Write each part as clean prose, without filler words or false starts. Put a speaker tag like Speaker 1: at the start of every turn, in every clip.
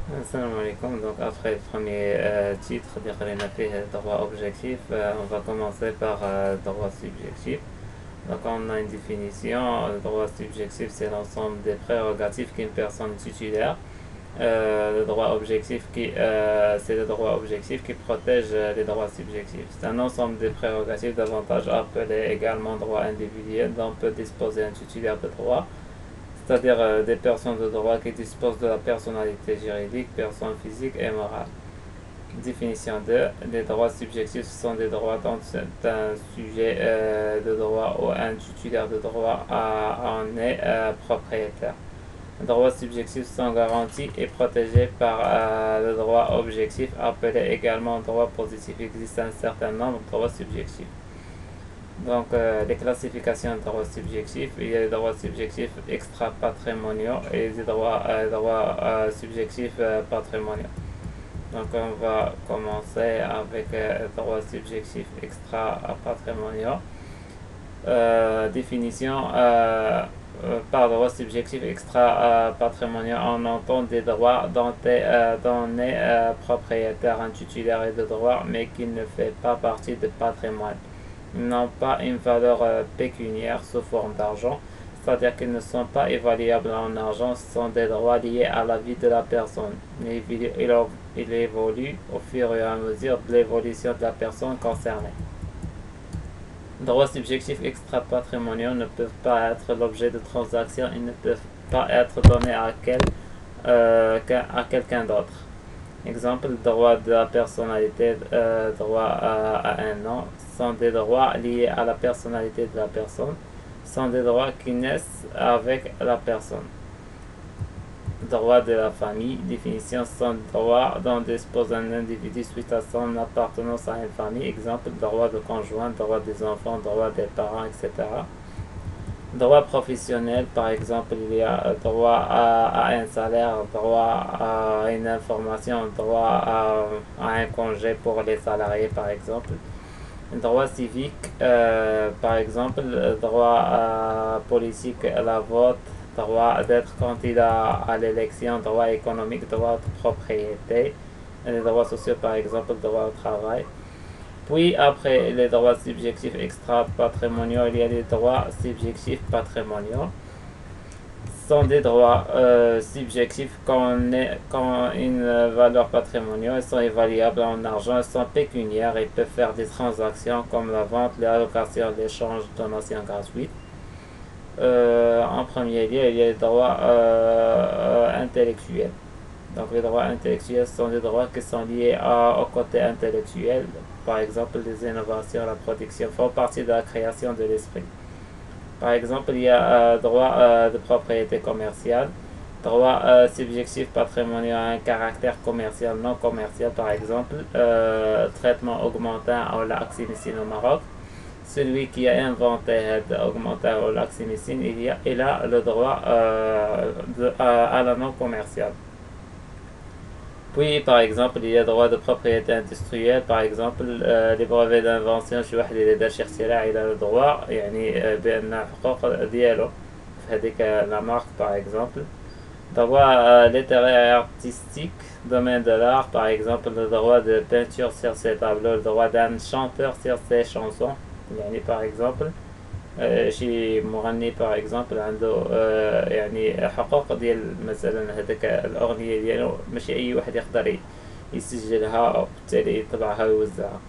Speaker 1: Assalamu alaikum. Donc après le premier titre, on a fait droit objectif. On va commencer par droit subjectif. Donc on a une définition. Le droit subjectif, c'est l'ensemble des prérogatives qu'une personne titulaire. Le droit objectif c'est le droit objectif qui protège les droits subjectifs. C'est un ensemble de prérogatives davantage appelé également droit individuel dont peut disposer un titulaire de droit, c'est-à-dire des personnes de droit qui disposent de la personnalité juridique, personne physique et morale. Définition 2. Les droits subjectifs sont des droits dont un sujet de droit ou un titulaire de droit en est propriétaire. Les droits subjectifs sont garantis et protégés par le droit objectif, appelé également droit positif. Il existe un certain nombre de droits subjectifs. Donc, les classifications de droits subjectifs, il y a les droits subjectifs extra-patrimoniaux et les droits subjectifs patrimoniaux. Donc, on va commencer avec les droits subjectifs extra-patrimoniaux. Définition par droit subjectif extra-patrimoniaux, on entend des droits dont est propriétaire un titulaire de droit, mais qui ne fait pas partie du patrimoine. Ils n'ont pas une valeur pécuniaire sous forme d'argent, c'est-à-dire qu'ils ne sont pas évaluables en argent, ce sont des droits liés à la vie de la personne. Il évolue au fur et à mesure de l'évolution de la personne concernée. Droits subjectifs extra-patrimoniaux ne peuvent pas être l'objet de transactions, ils ne peuvent pas être donnés à quelqu'un d'autre. Exemple, droit de la personnalité, droit à un nom, sont des droits liés à la personnalité de la personne, sont des droits qui naissent avec la personne. Droit de la famille, définition, sont droits dont dispose un individu suite à son appartenance à une famille. Exemple, droit de conjoint, droit des enfants, droit des parents, etc. Droit professionnel, par exemple, il y a droit à un salaire, droit à une information, droit à un congé pour les salariés, par exemple. Droit civique, par exemple, droit politique, la vote, droit d'être candidat à l'élection, droit économique, droit de propriété, les droits sociaux, par exemple, droit au travail. Puis après les droits subjectifs extra-patrimoniaux, il y a les droits subjectifs patrimoniaux. Ce sont des droits subjectifs quand une valeur patrimoniale, ils sont évaluables en argent, ils sont pécuniaires, ils peuvent faire des transactions comme la vente, l'allocation, l'échange, donation gratuite. En premier lieu, il y a les droits intellectuels. Donc les droits intellectuels sont des droits qui sont liés au côté intellectuel. Par exemple, les innovations, la production font partie de la création de l'esprit. Par exemple, il y a droit de propriété commerciale, droit subjectif patrimonial à un caractère commercial, non commercial, par exemple, traitement augmentant au laximicine au Maroc. Celui qui a inventé augmentant au laximicine, il a le droit à la non commerciale. Puis, par exemple, il y a droit de propriété industrielle. Par exemple, les brevets d'invention, شي واحد اللي دار شي اختراع إلى له droit يعني بأن حقوق ديالو في هذيك la marque, par exemple. Droit littéraire et artistique, domaine de l'art, par exemple, le droit de peinture sur ses tableaux, le droit d'un chanteur sur ses chansons. يعني par exemple شي مغني باغ اكزومبل عنده يعني حقوق ديال مثلا هذاك الاغنيه ديالو ماشي اي واحد يقدر يسجلها وبالتالي يطبعها ويوزعها.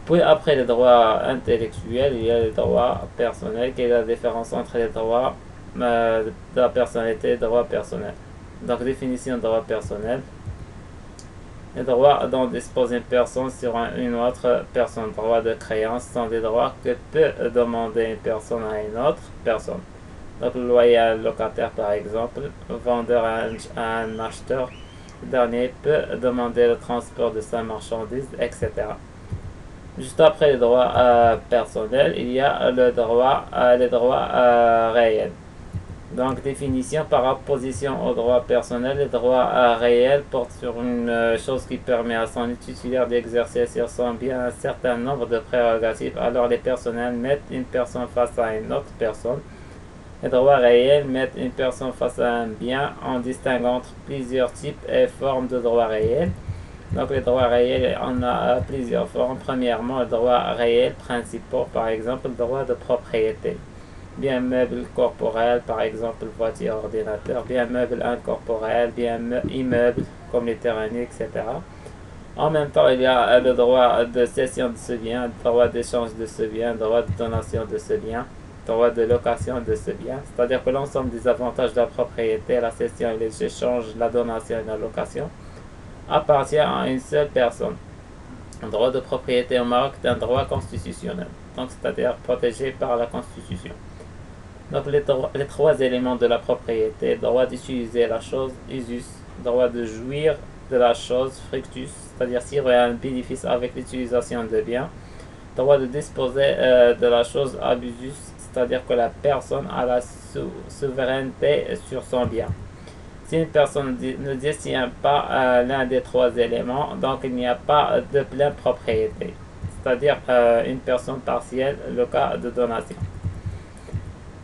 Speaker 1: Puis après les droits intellectuels, il y a les droits personnels, qui est la différence entre les droits de la personnalité et les droits personnels. Donc définition de droit personnel. Les droits dont dispose une personne sur une autre personne. Droits de créance sont des droits que peut demander une personne à une autre personne. Donc le loyer à un locataire, par exemple, vendeur à un acheteur, le dernier peut demander le transport de sa marchandise, etc. Juste après les droits personnels, il y a les droits réels. Donc, définition par opposition aux droits personnels, les droits réels portent sur une chose qui permet à son titulaire d'exercer sur son bien un certain nombre de prérogatives. Alors, les personnels mettent une personne face à une autre personne Les droits réels mettent une personne face à un bien en distinguant entre plusieurs types et formes de droits réels. Donc les droits réels, on a plusieurs formes. Premièrement, les droits réels principaux, par exemple le droit de propriété. Bien meuble corporel, par exemple voiture, ordinateur. Bien meuble incorporel, bien immeuble comme les terrains, etc. En même temps, il y a le droit de cession de ce bien, le droit d'échange de ce bien, le droit de donation de ce bien, le droit de location de ce bien. C'est-à-dire que l'ensemble des avantages de la propriété, la cession, les échanges, la donation et la location appartient à une seule personne. Le droit de propriété au Maroc est un droit constitutionnel, donc c'est-à-dire protégé par la Constitution. Donc les trois éléments de la propriété: droit d'utiliser la chose, usus; droit de jouir de la chose, fructus, c'est-à-dire tirer un bénéfice avec l'utilisation de biens; droit de disposer de la chose, abusus, c'est-à-dire que la personne a la souveraineté sur son bien. Si une personne ne détient pas l'un des trois éléments, donc il n'y a pas de pleine propriété, c'est-à-dire une personne partielle, le cas de donation.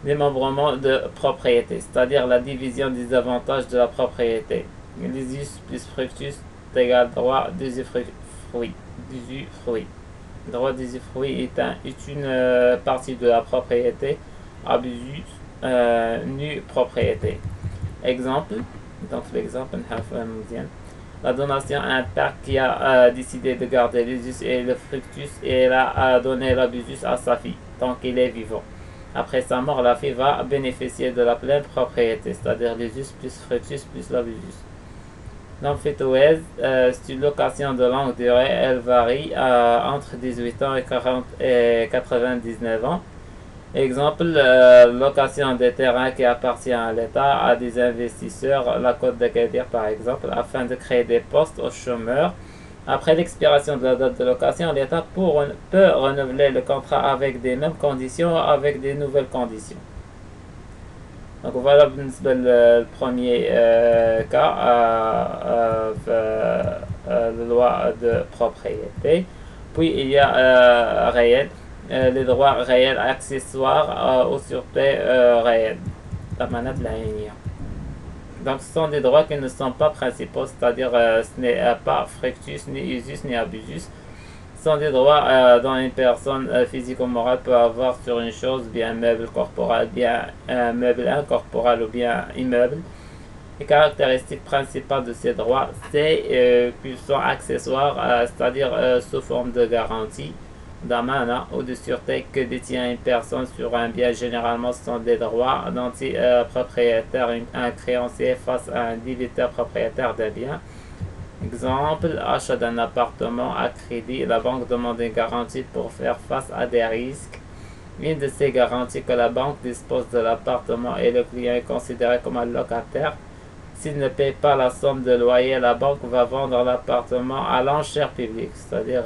Speaker 1: Démembrement de propriété, c'est-à-dire la division des avantages de la propriété. L'usus plus fructus égale droit d'usufruit. Droit d'usufruit est une partie de la propriété, abusus nu propriété. Exemple, donc l'exemple, la donation à un père qui a décidé de garder l'usus et le fructus et elle a donné l'abusus à sa fille tant qu'il est vivant. Après sa mort, la fille va bénéficier de la pleine propriété, c'est-à-dire l'usus plus fructus plus l'abusus. L'amphithéose, c'est une location de longue durée, elle varie entre 18 ans et 99 ans. Exemple, location des terrains qui appartiennent à l'État à des investisseurs, la Côte d'Agadir par exemple, afin de créer des postes aux chômeurs. Après l'expiration de la date de location, l'État peut renouveler le contrat avec des mêmes conditions, avec des nouvelles conditions. Donc voilà le premier cas, la loi de propriété. Puis il y a réel, les droits réels accessoires aux sûretés réelles. Donc ce sont des droits qui ne sont pas principaux, c'est-à-dire ce n'est pas fructus, ni usus, ni abusus. Ce sont des droits dont une personne physique ou morale peut avoir sur une chose, bien meuble corporel, bien meuble incorporel ou bien immeuble. Les caractéristiques principales de ces droits, c'est qu'ils sont accessoires, c'est-à-dire sous forme de garantie, d'amana ou de sûreté que détient une personne sur un bien. Généralement, ce sont des droits d'anti-propriétaire, un créancier face à un débiteur propriétaire d'un bien. Exemple, achat d'un appartement à crédit, la banque demande une garantie pour faire face à des risques. Une de ces garanties que la banque dispose de l'appartement et le client est considéré comme un locataire. S'il ne paye pas la somme de loyer, la banque va vendre l'appartement à l'enchère publique, c'est-à-dire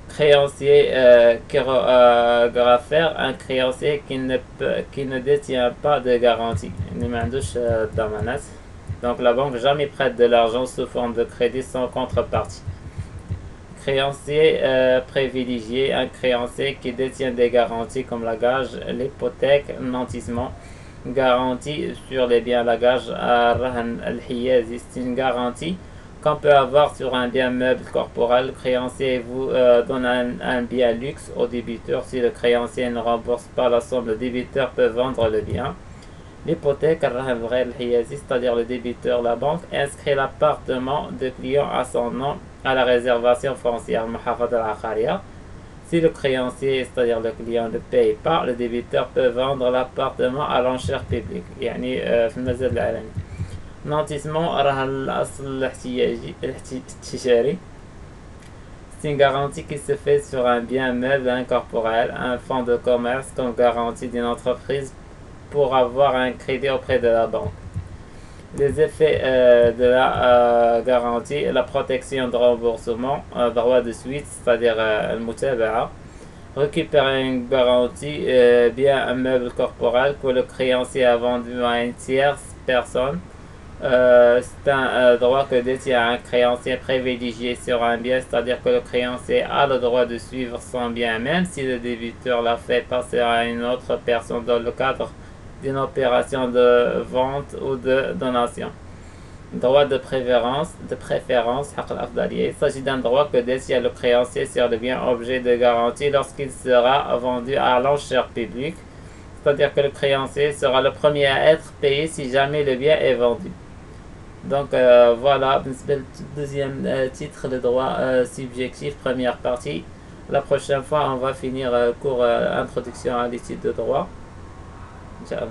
Speaker 1: créancier graffaire, un créancier qui ne détient pas de garantie. Donc la banque jamais prête de l'argent sous forme de crédit sans contrepartie. Créancier privilégié, un créancier qui détient des garanties comme la gage, l'hypothèque, le nantissement. Garantie sur les biens, la gage c'est une garantie qu'on peut avoir sur un bien meuble corporel. Le créancier vous donne un bien luxe au débiteur. Si le créancier ne rembourse pas la somme, le débiteur peut vendre le bien. L'hypothèque, c'est-à-dire le débiteur, la banque inscrit l'appartement de client à son nom à la réservation foncière. Si le créancier, c'est-à-dire le client, ne paye pas, le débiteur peut vendre l'appartement à l'enchère publique. Nantissement, c'est une garantie qui se fait sur un bien meuble incorporel, un fonds de commerce comme garantie d'une entreprise pour avoir un crédit auprès de la banque. Les effets de la garantie, la protection de remboursement, droit de suite, c'est-à-dire le mutaba'a, récupérer une garantie, bien un meuble corporel que le créancier a vendu à une tierce personne C'est un droit que détient un créancier privilégié sur un bien, c'est-à-dire que le créancier a le droit de suivre son bien, même si le débiteur l'a fait passer à une autre personne dans le cadre d'une opération de vente ou de donation. Droit de préférence, il s'agit d'un droit que détient le créancier sur le bien objet de garantie lorsqu'il sera vendu à l'enchère publique, c'est-à-dire que le créancier sera le premier à être payé si jamais le bien est vendu. Donc voilà, deuxième titre, le droit subjectif, première partie. La prochaine fois, on va finir cours introduction à l'étude de droit. Ciao.